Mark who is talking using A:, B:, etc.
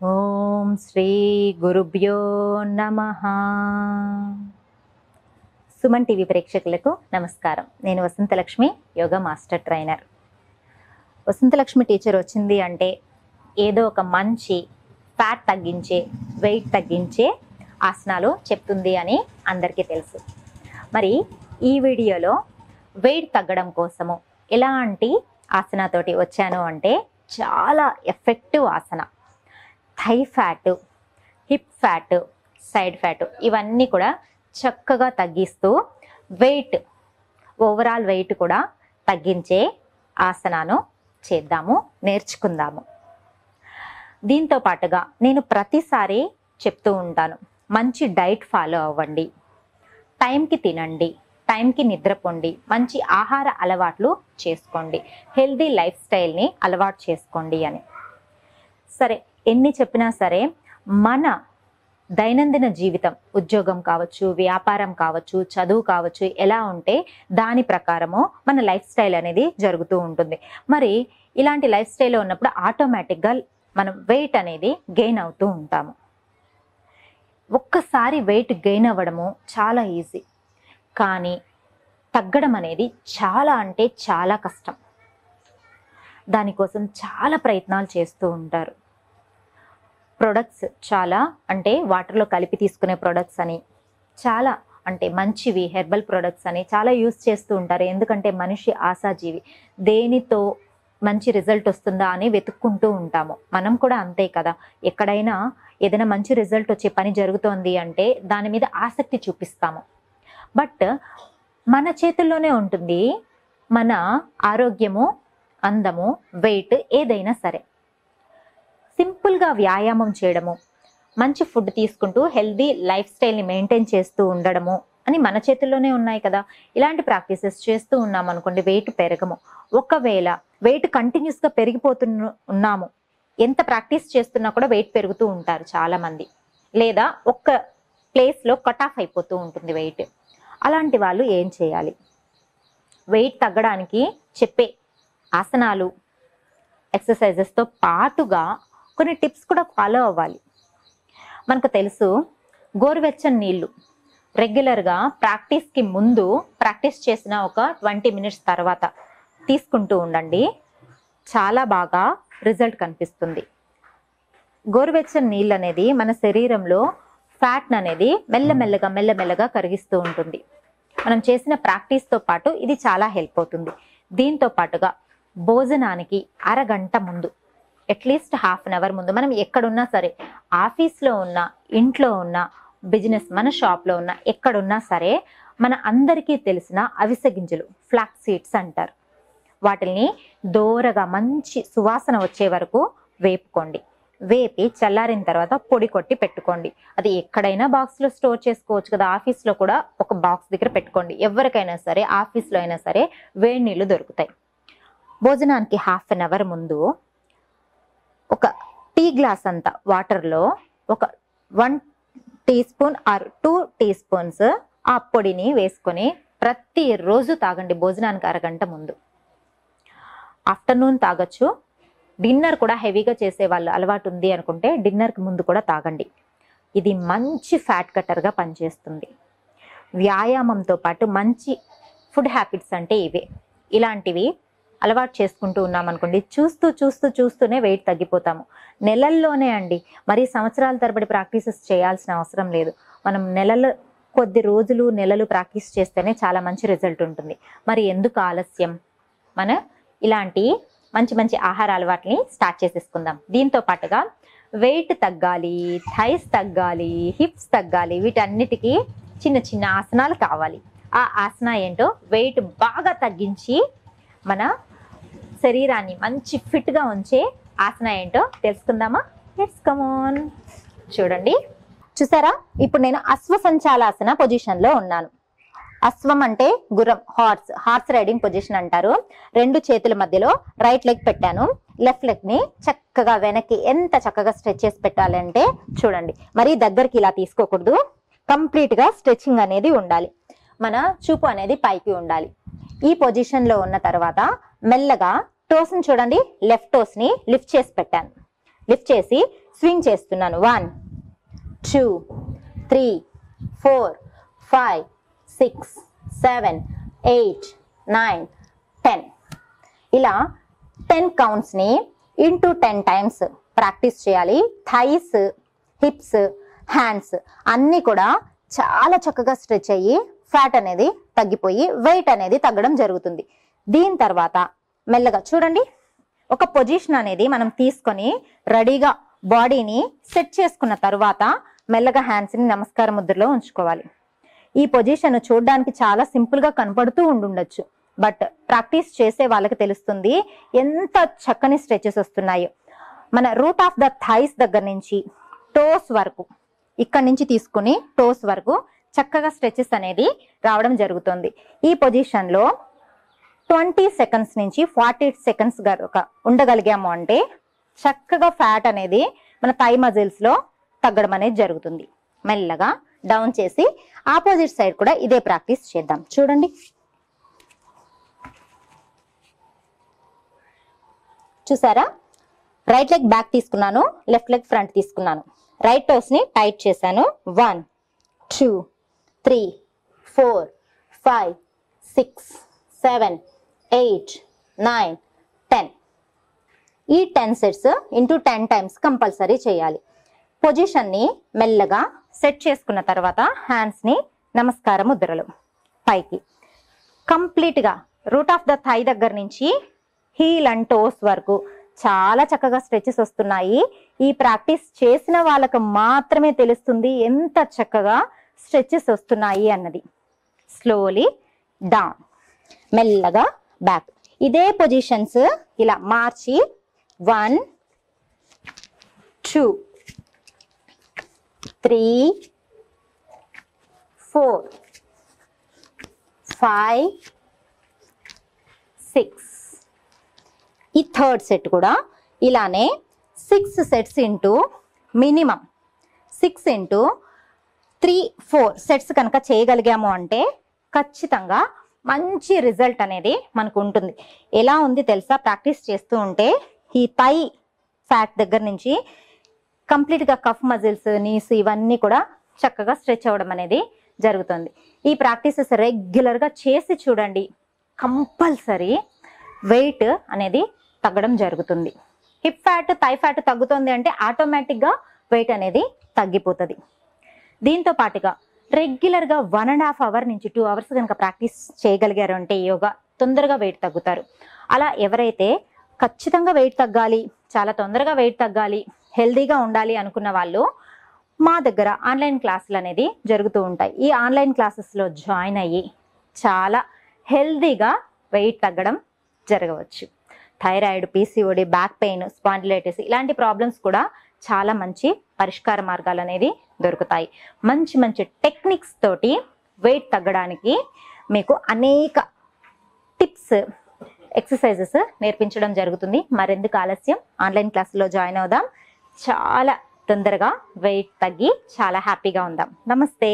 A: ఓం శ్రీ గురుభ్యో నమః. సుమన్ టీవీ ప్రేక్షకులకు నమస్కారం. నేను Vasanthalakshmi, yoga master trainer. Vasanthalakshmi teacher వచ్చింది అంటే ఏదో ఒక మంచి ఫ్యాట్ తగ్గించే, వెయిట్ తగ్గించే ఆసనాలు చెప్తుంది అని అందరికీ తెలుసు. మరి ఈ వీడియోలో వెయిట్ తగ్గడం కోసము ఎలాంటి ఆసనాతోటి వచ్చాను అంటే చాలా effective asana. Thigh fat, hip fat, side fat ఇవన్నీ కూడా చక్కగా తగ్గిస్తూ ఓవరాల్ వెయిట్ కూడా తగ్గించే ఆసనాను చేద్దాము, నేర్చుకుందాము. దీంతో పాటుగా నేను ప్రతిసారి చెప్తూ ఉంటాను, మంచి డైట్ ఫాలో అవ్వండి, టైంకి తినండి, టైంకి నిద్రపోండి, మంచి ఆహార అలవాట్లు చేసుకోండి, హెల్దీ లైఫ్ స్టైల్ని అలవాటు చేసుకోండి అని. సరే, ఎన్ని చెప్పినా సరే మన దైనందిన జీవితం, ఉద్యోగం కావచ్చు, వ్యాపారం కావచ్చు, చదువు కావచ్చు, ఎలా ఉంటే దాని ప్రకారము మన లైఫ్ స్టైల్ అనేది జరుగుతూ ఉంటుంది. మరి ఇలాంటి లైఫ్ స్టైల్లో ఉన్నప్పుడు ఆటోమేటిక్గా మనం వెయిట్ అనేది గెయిన్ అవుతూ ఉంటాము. ఒక్కసారి వెయిట్ గెయిన్ అవ్వడము చాలా ఈజీ, కానీ తగ్గడం అనేది చాలా అంటే చాలా కష్టం. దానికోసం చాలా ప్రయత్నాలు చేస్తూ ఉంటారు. ప్రొడక్ట్స్ చాలా అంటే వాటర్లో కలిపి తీసుకునే ప్రొడక్ట్స్ అని, చాలా అంటే మంచివి హెర్బల్ ప్రొడక్ట్స్ అని చాలా యూస్ చేస్తూ ఉంటారు. ఎందుకంటే మనిషి ఆశాజీవి, దేనితో మంచి రిజల్ట్ వస్తుందా అని వెతుక్కుంటూ ఉంటాము. మనం కూడా అంతే కదా. ఎక్కడైనా ఏదైనా మంచి రిజల్ట్ వచ్చే పని జరుగుతోంది అంటే దాని మీద ఆసక్తి చూపిస్తాము. బట్ మన చేతుల్లోనే ఉంటుంది మన ఆరోగ్యము, అందము, వెయిట్ ఏదైనా సరే. సింపుల్గా వ్యాయామం చేయడము, మంచి ఫుడ్ తీసుకుంటూ హెల్దీ లైఫ్ స్టైల్ని మెయింటైన్ చేస్తూ ఉండడము అని మన చేతుల్లోనే ఉన్నాయి కదా. ఇలాంటి ప్రాక్టీసెస్ చేస్తూ ఉన్నాం అనుకోండి, వెయిట్ పెరగము. ఒకవేళ వెయిట్ కంటిన్యూస్గా ఉన్నాము, ఎంత ప్రాక్టీస్ చేస్తున్నా కూడా వెయిట్ పెరుగుతూ ఉంటారు చాలామంది, లేదా ఒక్క ప్లేస్లో కట్ ఆఫ్ అయిపోతూ ఉంటుంది వెయిట్. అలాంటి వాళ్ళు ఏం చేయాలి? వెయిట్ తగ్గడానికి చెప్పే ఆసనాలు, ఎక్సర్సైజెస్తో పాటుగా కొన్ని టిప్స్ కూడా ఫాలో అవ్వాలి. మనకు తెలుసు, గోరువెచ్చని నీళ్ళు రెగ్యులర్గా ప్రాక్టీస్కి ముందు, ప్రాక్టీస్ చేసిన ఒక 20 minutes తర్వాత తీసుకుంటూ ఉండండి. చాలా బాగా రిజల్ట్ కనిపిస్తుంది. గోరువెచ్చని నీళ్ళు అనేది మన శరీరంలో ఫ్యాట్ అనేది మెల్లమెల్లగా కరిగిస్తూ ఉంటుంది. మనం చేసిన ప్రాక్టీస్తో పాటు ఇది చాలా హెల్ప్ అవుతుంది. దీంతో పాటుగా భోజనానికి అరగంట ముందు, అట్లీస్ట్ హాఫ్ అన్ అవర్ ముందు, మనం ఎక్కడున్నా సరే, ఆఫీస్లో ఉన్నా, ఇంట్లో ఉన్నా, బిజినెస్ మన షాప్లో ఉన్నా, ఎక్కడున్నా సరే, మన అందరికీ తెలిసిన అవిసె గింజలు, ఫ్లాక్స్ సీడ్స్ అంటారు, వాటిని దోరగా మంచి సువాసన వచ్చే వరకు వేపుకోండి. వేపి చల్లారిన తర్వాత పొడి కొట్టి పెట్టుకోండి. అది ఎక్కడైనా బాక్స్లో స్టోర్ చేసుకోవచ్చు కదా. ఆఫీస్లో కూడా ఒక బాక్స్ దగ్గర పెట్టుకోండి. ఎవరికైనా సరే, ఆఫీస్లో అయినా సరే వేడి నీళ్ళు దొరుకుతాయి. భోజనానికి హాఫ్ అన్ అవర్ ముందు ఒక టీ గ్లాస్ అంత వాటర్లో ఒక 1 teaspoon ఆర్ 2 teaspoons ఆ పొడిని వేసుకొని ప్రతిరోజు తాగండి భోజనానికి అరగంట ముందు. ఆఫ్టర్నూన్ తాగొచ్చు. డిన్నర్ కూడా హెవీగా చేసే వాళ్ళు అలవాటు ఉంది అనుకుంటే డిన్నర్కి ముందు కూడా తాగండి. ఇది మంచి ఫ్యాట్ కట్టర్గా పనిచేస్తుంది. వ్యాయామంతో పాటు మంచి ఫుడ్ హ్యాబిట్స్ అంటే ఇవే. ఇలాంటివి అలవాటు చేసుకుంటూ ఉన్నామనుకోండి, చూస్తూనే వెయిట్ తగ్గిపోతాము. నెలల్లోనే అండి, మరి సంవత్సరాల తరబడి ప్రాక్టీసెస్ చేయాల్సిన అవసరం లేదు. మనం కొద్ది రోజులు, నెలలు ప్రాక్టీస్ చేస్తేనే చాలా మంచి రిజల్ట్ ఉంటుంది. మరి ఎందుకు ఆలస్యం? మన ఇలాంటి మంచి ఆహార అలవాట్లని స్టార్ట్ చేసేసుకుందాం. దీంతో పాటుగా వెయిట్ తగ్గాలి, థైస్ తగ్గాలి, హిప్స్ తగ్గాలి, వీటన్నిటికీ చిన్న ఆసనాలు కావాలి. ఆ ఆసన ఏంటో, వెయిట్ బాగా తగ్గించి మన శరీరాన్ని మంచి ఫిట్గా ఉంచే ఆసన ఏంటో తెలుసుకుందామా? Let's come on. చూడండి, చూసారా? ఇప్పుడు నేను అశ్వసంచాలాసన పొజిషన్లో ఉన్నాను. అశ్వం అంటే గుర్రం, హార్స్ రైడింగ్ పొజిషన్ అంటారు. 2 చేతుల మధ్యలో రైట్ లెగ్ పెట్టాను. లెఫ్ట్ లెగ్ ని చక్కగా వెనక్కి ఎంత చక్కగా స్ట్రెచ్ చేసి పెట్టాలంటే చూడండి, మరీ దగ్గరికి ఇలా తీసుకోకూడదు. కంప్లీట్ గా స్ట్రెచింగ్ అనేది ఉండాలి. మన చూపు అనేది పైకి ఉండాలి. ఈ పొజిషన్ లో ఉన్న తర్వాత మెల్లగా టోస్ ని చూడండి, లెఫ్ట్ టోస్ ని లిఫ్ట్ చేసి పెట్టాను. లిఫ్ట్ చేసి స్వింగ్ చేస్తున్నాను. 1 2 3 4 5 6 7 8 9 10. ఇలా 10 కౌంట్స్ని ఇంటూ 10 టైమ్స్ ప్రాక్టీస్ చేయాలి. థైస్, హిప్స్, హ్యాండ్స్ అన్నీ కూడా చాలా చక్కగా స్ట్రెచ్ అయ్యి ఫ్యాట్ అనేది తగ్గిపోయి వెయిట్ అనేది తగ్గడం జరుగుతుంది. దీని తర్వాత మెల్లగా చూడండి, ఒక పొజిషన్ అనేది మనం తీసుకొని రెడీగా బాడీని సెట్ చేసుకున్న తర్వాత మెల్లగా హ్యాండ్స్ని నమస్కార ముద్రలో ఉంచుకోవాలి. ఈ పొజిషన్ చూడడానికి చాలా సింపుల్గా కనపడుతూ ఉండుండొచ్చు, బట్ ప్రాక్టీస్ చేసే వాళ్ళకి తెలుస్తుంది ఎంత చక్కని స్ట్రెచెస్ వస్తున్నాయో. మన రూట్ ఆఫ్ ద థైస్ దగ్గర నుంచి టోస్ వరకు, ఇక్కడ నుంచి తీసుకుని టోస్ వరకు చక్కగా స్ట్రెచెస్ అనేది రావడం జరుగుతుంది. ఈ పొజిషన్లో 20 సెకండ్స్ నుంచి 40 సెకండ్స్ ఉండగలిగాము అంటే చక్కగా ఫ్యాట్ అనేది మన థై మజిల్స్ లో తగ్గడం అనేది జరుగుతుంది. మెల్లగా డౌన్ చేసి ఆపోజిట్ సైడ్ కూడా ఇదే ప్రాక్టీస్ చేద్దాం. చూడండి, చూసారా? రైట్ లెగ్ బ్యాక్ తీసుకున్నాను, లెఫ్ట్ లెగ్ ఫ్రంట్ తీసుకున్నాను. రైట్ టోస్ ని టైట్ చేశాను. 1 2 3 4 5 6 7 8 9 10. ఈ 10 సెట్స్ ఇంటూ 10 టైమ్స్ కంపల్సరీ చేయాలి. పొజిషన్ని మెల్లగా సెట్ చేసుకున్న తర్వాత హ్యాండ్స్ని నమస్కార ముద్రలు పైకి కంప్లీట్గా రూట్ ఆఫ్ ద థై దగ్గర నుంచి హీల్ అండ్ టోస్ వరకు చాలా చక్కగా స్ట్రెచెస్ వస్తున్నాయి. ఈ ప్రాక్టీస్ చేసిన వాళ్ళకు మాత్రమే తెలుస్తుంది ఎంత చక్కగా స్ట్రెచెస్ వస్తున్నాయి అన్నది. స్లోలీ డౌన్, మెల్లగా బ్యాక్. ఇదే పొజిషన్స్ ఇలా మార్చి 1 2 3 4 5 6. ఈ థర్డ్ సెట్ కూడా ఇలానే 6 sets into minimum 6 into 3 4 sets కనుక చేయగలిగాము అంటే ఖచ్చితంగా మంచి రిజల్ట్ అనేది మనకు ఉంటుంది. ఎలా ఉంది తెలుసా? ప్రాక్టీస్ చేస్తూ ఉంటే ఈ థై ఫ్యాట్ దగ్గర నుంచి కంప్లీట్గా కఫ్ మజిల్స్, నీస్ ఇవన్నీ కూడా చక్కగా స్ట్రెచ్ అవ్వడం అనేది జరుగుతుంది. ఈ ప్రాక్టీసెస్ రెగ్యులర్గా చేసి చూడండి, కంపల్సరీ వెయిట్ అనేది తగ్గడం జరుగుతుంది. హిప్ ఫ్యాట్, థై ఫ్యాట్ తగ్గుతుంది అంటే ఆటోమేటిక్గా వెయిట్ అనేది తగ్గిపోతుంది. దీంతో పాటుగా రెగ్యులర్గా 1.5 అవర్ నుంచి 2 అవర్స్ కనుక ప్రాక్టీస్ చేయగలిగారు అంటే యోగా తొందరగా వెయిట్ తగ్గుతారు. అలా ఎవరైతే ఖచ్చితంగా వెయిట్ తగ్గాలి, చాలా తొందరగా వెయిట్ తగ్గాలి, హెల్దీగా ఉండాలి అనుకున్న వాళ్ళు మా దగ్గర ఆన్లైన్ క్లాసులు అనేది జరుగుతూ ఉంటాయి. ఈ ఆన్లైన్ క్లాసెస్లో జాయిన్ అయ్యి చాలా హెల్దీగా వెయిట్ తగ్గడం జరగవచ్చు. Thyroid, PCOD, back pain, spondylitis ఇలాంటి ప్రాబ్లమ్స్ కూడా చాలా మంచి పరిష్కార మార్గాలు అనేది దొరుకుతాయి. మంచి మంచి టెక్నిక్స్ తోటి వెయిట్ తగ్గడానికి మీకు అనేక టిప్స్, ఎక్సర్సైజెస్ నేర్పించడం జరుగుతుంది. మరెందుకు ఆలస్యం, ఆన్లైన్ క్లాసులో జాయిన్ అవుదాం. చాలా తొందరగా వెయిట్ తగ్గి చాలా హ్యాపీగా ఉందాం. నమస్తే.